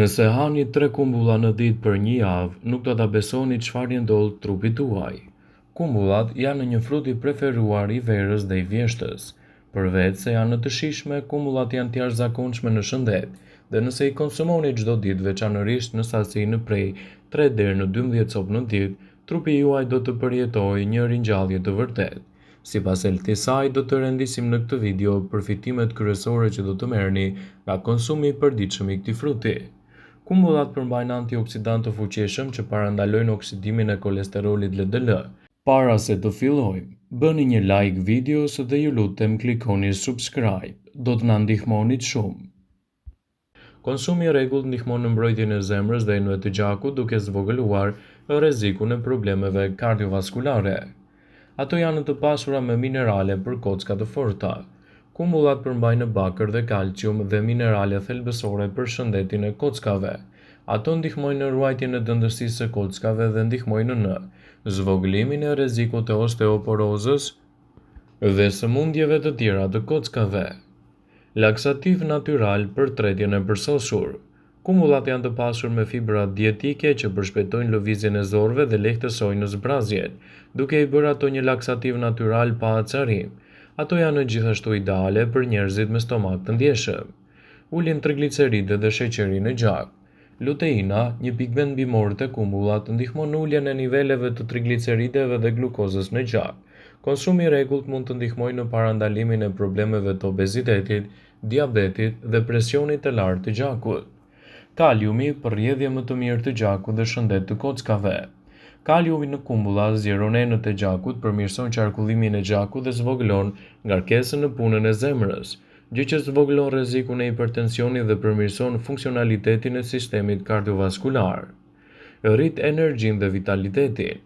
Nëse hani 3 kumbulla në ditë për një javë, nuk do ta besoni çfarë ndodh trupit tuaj. Kumbullat janë një frut i preferuar i verës dhe i vjeshtës. Përveç se janë të shijshme, kumbullat janë të jashtëzakonshme në shëndet, dhe nëse i konsumoni çdo ditë, veçanërisht në sasi në prej 3 deri në 12 copë në ditë, trupi juaj do të përjetojë një ringjallje të vërtetë. Sipas Eltisaj, do të rendisim në këtë video përfitimet kryesore që do të merrni nga konsumi i përditshëm i këtij fruti. Kumbullat përmbajnë antioksidantë të fuqishëm që parandalojnë oksidimin e kolesterolit LDL. Para se të fillojmë, bëni një like videos dhe ju lutem klikoni subscribe. Do të na ndihmonit shumë. Konsumi i rregullt ndihmon në mbrojtjen e zemrës dhe enëve të gjakut, duke zvogëluar rrezikun e problemeve kardiovaskulare. Ato janë të pasura me minerale për kocka të forta. Kumbullat përmbajnë bakër dhe kalcium dhe minerale thelbësore për shëndetin e kockave. Ato ndihmojnë në ruajtjen e dëndësisë së kockave dhe ndihmojnë në zvogëlimin e rrezikut të osteoporozës dhe sëmundjeve të tjera të kockave. Laksativ natyral për tretjen e përsosur. Kumbullat janë të pasur me fibra dietike që përshpejtojnë lëvizjen e zorëve dhe lehtësojnë zbrazjen, duke i bërë ato një laksativ natyral pa acarim. Ato janë gjithashtu ideale për njerëzit me stomak të ndjeshëm. Ulin trigliceridet dhe sheqerin e gjak. Luteina, një pigment bimor të kumbullat, ndihmon në uljen e niveleve të triglicerideve dhe glukozës në gjak. Konsumi i rregullt mund të ndihmojë në parandalimin e problemeve të obezitetit, diabetit dhe presionit të lartë të gjakut. Kaliumi për rrjedhje më të mirë të gjakut dhe shëndet të kockave. Kaliumi në kumbulla zgjeron enët e gjakut, përmirëson qarkullimin e gjakut dhe zvogëlon ngarkesën në punën e zemrës, gjë që zvogëlon rrezikun e hipertensionit dhe përmirëson funksionalitetin e sistemit kardiovaskular. Rrit energjinë dhe vitalitetin.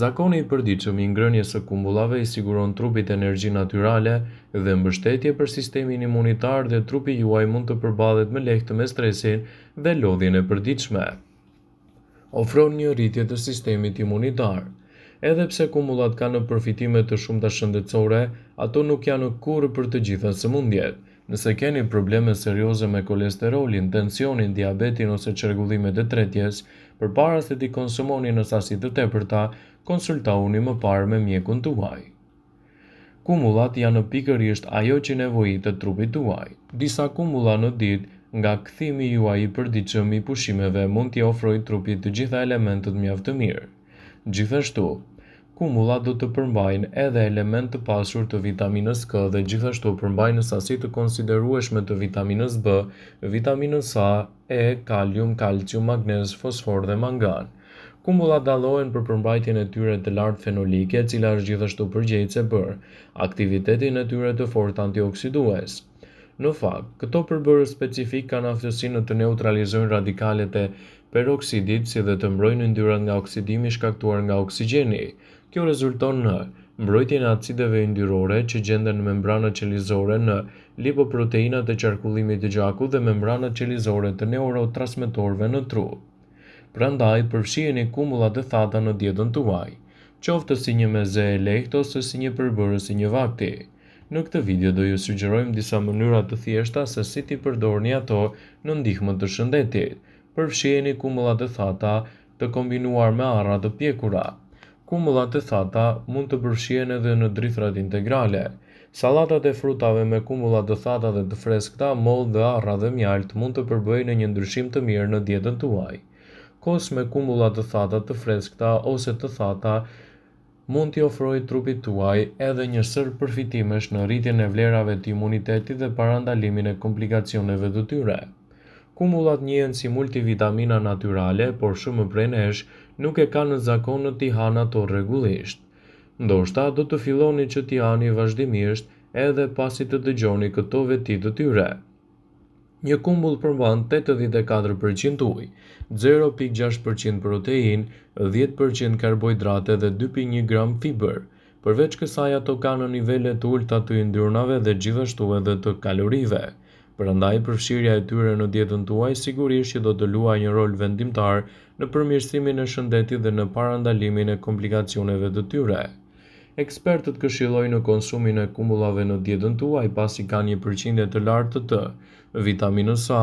Zakoni i përditshëm i ngrënies së kumbullave i siguron trupit energji natyrale dhe mbështetje për sistemin imunitar, dhe trupi juaj mund të përballet më lehtë me stresin dhe lodhjen e përditshme. Ofron një rritje të sistemit imunitar. Edhe pse kumbullat kanë përfitime të shumta shëndetësore, ato nuk janë kurrë për të gjitha sëmundjet. Nëse keni probleme serioze me kolesterolin, tensionin, diabetin ose çrregullimet e tretjes, përpara se t'i konsumoni në sasi të tepërta, konsultohuni më parë me mjekun tuaj. Kumbullat janë pikërisht ajo që nevojitet trupit tuaj. Disa kumbulla në ditë nga kthimi juaj i përditshëm i pushimeve mund t'i ofrojë trupit të gjitha elementet mjaft të mirë. Gjithashtu, kumbullat do të përmbajnë edhe element të pasur të vitaminës K dhe gjithashtu përmbajnë sasi të konsiderueshme të vitaminës B, vitaminës A, E, kalium, kalcium, magnez, fosfor dhe mangan. Kumbullat dallohen për përmbajtjen e tyre të lartë fenolike, e cila është gjithashtu përgjegjëse për aktivitetin e tyre të fortë antioksidues. Në fakt, këto përbërës specifik kanë aftësinë të neutralizojnë radikalet e peroksidit, si dhe të mbrojnë yndyrrat nga oksidimi shkaktuar nga oksigjeni. Kjo rezulton në mbrojtjen e acideve yndyrore që gjenden në membranat qelizore, në lipoproteinat e qarkullimit të gjakut dhe membranat qelizore të neurotransmetorëve në trup. Prandaj, përfshijeni kumbullat e thata në dietën tuaj, qoftë si një meze e lehtë ose si një përbërës i një vakti. Në këtë video do ju sugjerojmë disa mënyra të thjeshta se si t'i përdorni ato në ndihmën të shëndetit. Përfshijeni kumbullat e thata të kombinuar me arra të pjekura. Kumbullat e thata mund të përfshihen edhe në drithrat integrale. Sallatat e frutave me kumbulla të thata dhe të freskëta, mollë dhe arra dhe mjalt mund të përbëjnë një ndryshim të mirë në dietën tuaj. Kos me kumbulla të thata të freskëta ose të thata mund t'i ofrojë trupit tuaj edhe një sër përfitimesh në rritjen e vlerave të imunitetit dhe parandalimin e komplikacioneve të tyre. Kumbullat njihen si multivitamina natyrale, por shumë prej nesh nuk e kanë në zakon në t'i hanë ato rregullisht. Ndoshta do të filloni që t'i hani vazhdimisht edhe pasi të dëgjoni këto veti të tyre. Një kumbull përmban 84% ujë, 0,6% protein, 10% karbohidrate dhe 2,1 gram fiber. Përveç kësaj, ato kanë nivele të ulta të yndyrnave dhe gjithashtu edhe të kalorive. Prandaj, përfshirja e tyre në dietën tuaj sigurisht që do të luajë një rol vendimtar në përmirësimin e shëndetit dhe në parandalimin e komplikacioneve të tyre. Ekspertët këshillojnë konsumin e kumbullave në dietën tuaj pasi kanë një përqindje të lartë të vitaminës A,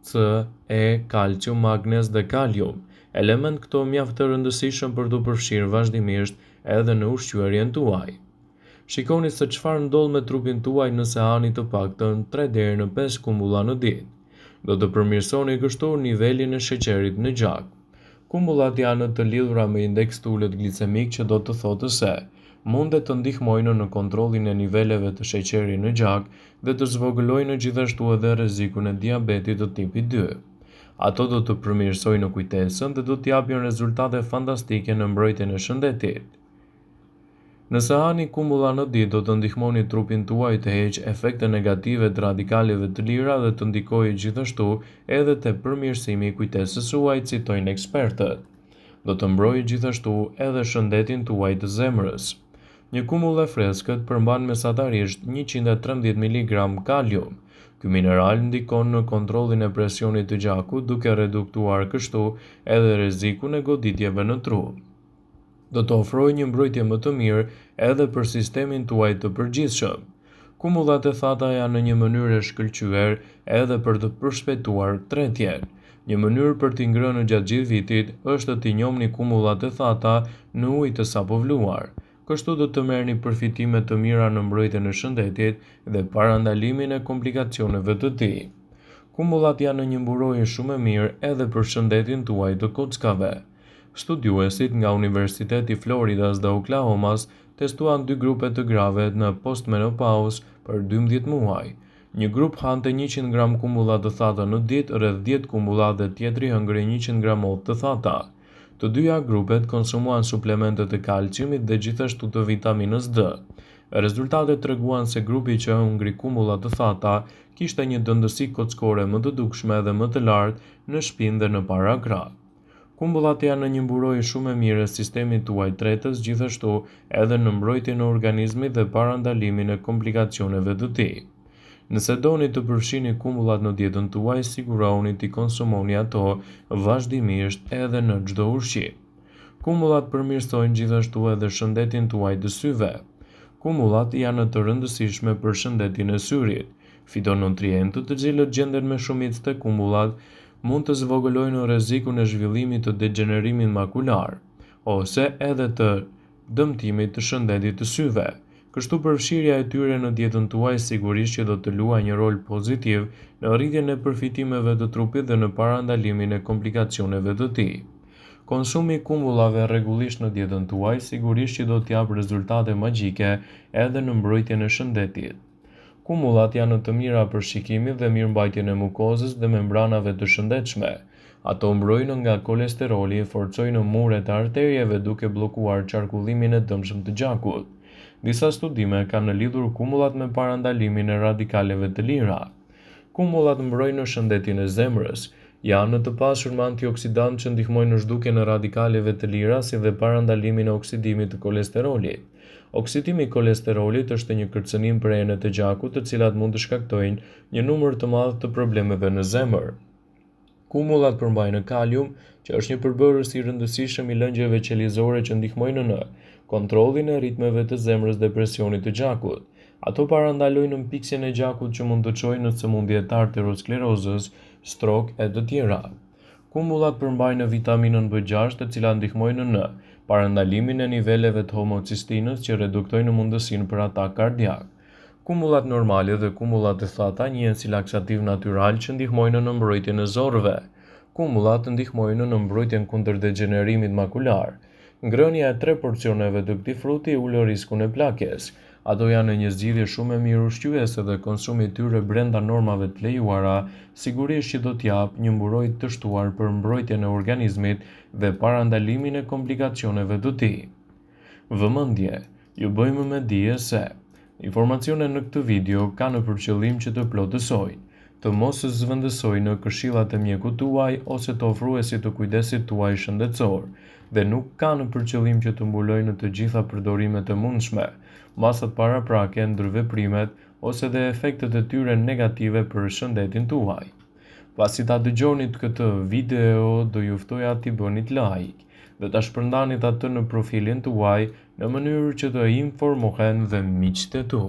C, E, kalcium, magnez dhe kalium, element këto mjaft të rëndësishëm për të përfshirë vazhdimisht edhe në ushqyerjen tuaj. Shikoni se çfarë ndodh me trupin tuaj nëse hani të paktën 3 deri në 5 kumbulla në ditë. Do të përmirësoni kështu nivelin e sheqerit në gjak. Kumbullat janë të lidhura me indeks të ulët glicemik, që do të thotë se mundet të ndihmojnë në kontrollin e niveleve të sheqerit në gjak dhe të zvogëlojnë gjithashtu edhe rrezikun e diabetit të tipit 2. Ato do të përmirësojnë kujtesën dhe do të japin rezultate fantastike në mbrojtjen e shëndetit. Nëse hani kumbulla në ditë, do të ndihmoni trupin tuaj të heqë efekte negative të radikaleve të lira dhe të ndikojë gjithashtu edhe te përmirësimi i kujtesës suaj, citojnë ekspertët. Do të mbrojë gjithashtu edhe shëndetin tuaj të zemrës. Një kumbull e freskët përmban mesatarisht 113 mg kalium. Ky mineral ndikon në kontrollin e presionit të gjakut, duke reduktuar kështu edhe rrezikun e goditjeve në trup. Do të ofrojë një mbrojtje më të mirë edhe për sistemin tuaj të përgjithshëm. Kumbullat e thata janë në një mënyrë e shkëlqyer edhe për të përshpejtuar tretjen. Një mënyrë për t'i ngrënë gjatë gjithë vitit është të t'i njohni kumbullat e thata në ujë të sapovluar. Kështu do të merrni përfitime të mira në mbrojtjen e shëndetit dhe parandalimin e komplikacioneve të tij. Kumbullat janë një mburojë shumë e mirë edhe për shëndetin tuaj të kockave. Studiuesit nga Universiteti i Floridas dhe Oklahomas testuan 2 grupe të grave në postmenopauzë për 12 muaj. Një grup hante 100 gram kumbulla të thata në ditë, rreth 10 kumbulla, dhe tjetri hëngrej 100 gramot të thata. Të dyja grupet konsumuan suplemente të kalciumit dhe gjithashtu të vitaminës D. Rezultatet treguan se grupi që hëngri kumbulla të thata kishte një dëndësi kockore më të dukshme dhe më të lartë në shpinë dhe në para krah. Kumbullat janë një mburojë shumë e mirë e sistemit tuaj tretës, gjithashtu edhe në mbrojtjen e organizmit dhe parandalimin e komplikacioneve të tij. Nëse doni të përfshini kumbullat në dietën tuaj, sigurohuni t'i konsumoni ato vazhdimisht edhe në çdo ushqim. Kumbullat përmirësojnë gjithashtu edhe shëndetin tuaj të syve. Kumbullat janë të rëndësishme për shëndetin e syrit. Fitonutrientët, të cilët gjenden me shumicë te kumbullat, mund të zvogëlojnë rrezikun e zhvillimit të degenerimit makular, ose edhe të dëmtimit të shëndetit të syve. Kështu përfshirja e tyre në dietën tuaj sigurisht që do të luajë një rol pozitiv në rritjen e përfitimeve të trupit dhe në parandalimin e komplikacioneve të tij. Konsumi i kumbullave rregullisht në dietën tuaj sigurisht që do të japë rezultate magjike edhe në mbrojtjen e shëndetit. Kumbullat janë të mira për shikimin dhe mirëmbajtjen e mukozës dhe membranave të shëndetshme. Ato mbrojnë nga kolesteroli, forcojnë muret e arterieve duke bllokuar qarkullimin e dëmshëm të gjakut. Disa studime kanë lidhur kumbullat me parandalimin e radikaleve të lira. Kumbullat mbrojnë shëndetin e zemrës. Janë të pasur me antioksidantë që ndihmojnë në zhdukjen e radikaleve të lira, si dhe parandalimin e oksidimit të kolesterolit. Oksidimi i kolesterolit është një kërcënim për enet e gjakut, të cilat mund të shkaktojnë një numër të madh të problemeve në zemër. Kumbullat përmbajnë kalium, që është një përbërës i rëndësishëm i lëngjeve qelizore që ndihmojnë në kontrollin e ritmeve të zemrës dhe presionit të gjakut. Ato parandalojnë mpiksjen e gjakut që mund të çojë në sëmundje të arteriosklerozës, strok e të tjera. Kumbullat përmbajnë vitaminën B6, të cilat ndihmojnë në parandalimin e niveleve të homocistinës që reduktojnë mundësinë për atak kardiak. Kumbullat normale dhe kumbullat e thata njihen si laksativ natyral që ndihmojnë në mbrojtjen e zorrëve. Kumbullat ndihmojnë në mbrojtjen kundër degenerimit makular. Ngrënia e 3 porcioneve të këtij fruti ul riskun e plakjes. Ato janë një zgjidhje shumë e mirë ushqyese dhe konsumi i tyre brenda normave të lejuara sigurisht që do t'jap një mburojë të shtuar për mbrojtjen e organizmit dhe parandalimin e komplikacioneve të tij. Vëmendje, ju bëjmë me dije se informacionet në këtë video kanë për qëllim që të plotësojnë, të mos zëvendësojnë këshillat e mjekut tuaj ose të ofruesit të kujdesit tuaj shëndetësor, dhe nuk kanë për qëllim që të mbulojnë të gjitha përdorimet e mundshme, masat paraprake, ndërveprimet ose dhe efektet e tyre negative për shëndetin tuaj. Pasi ta dëgjonit këtë video, do ju ftoja t'i bënit like dhe ta shpërndanit atë në profilin tuaj në mënyrë që të informohen dhe miqtë e tu.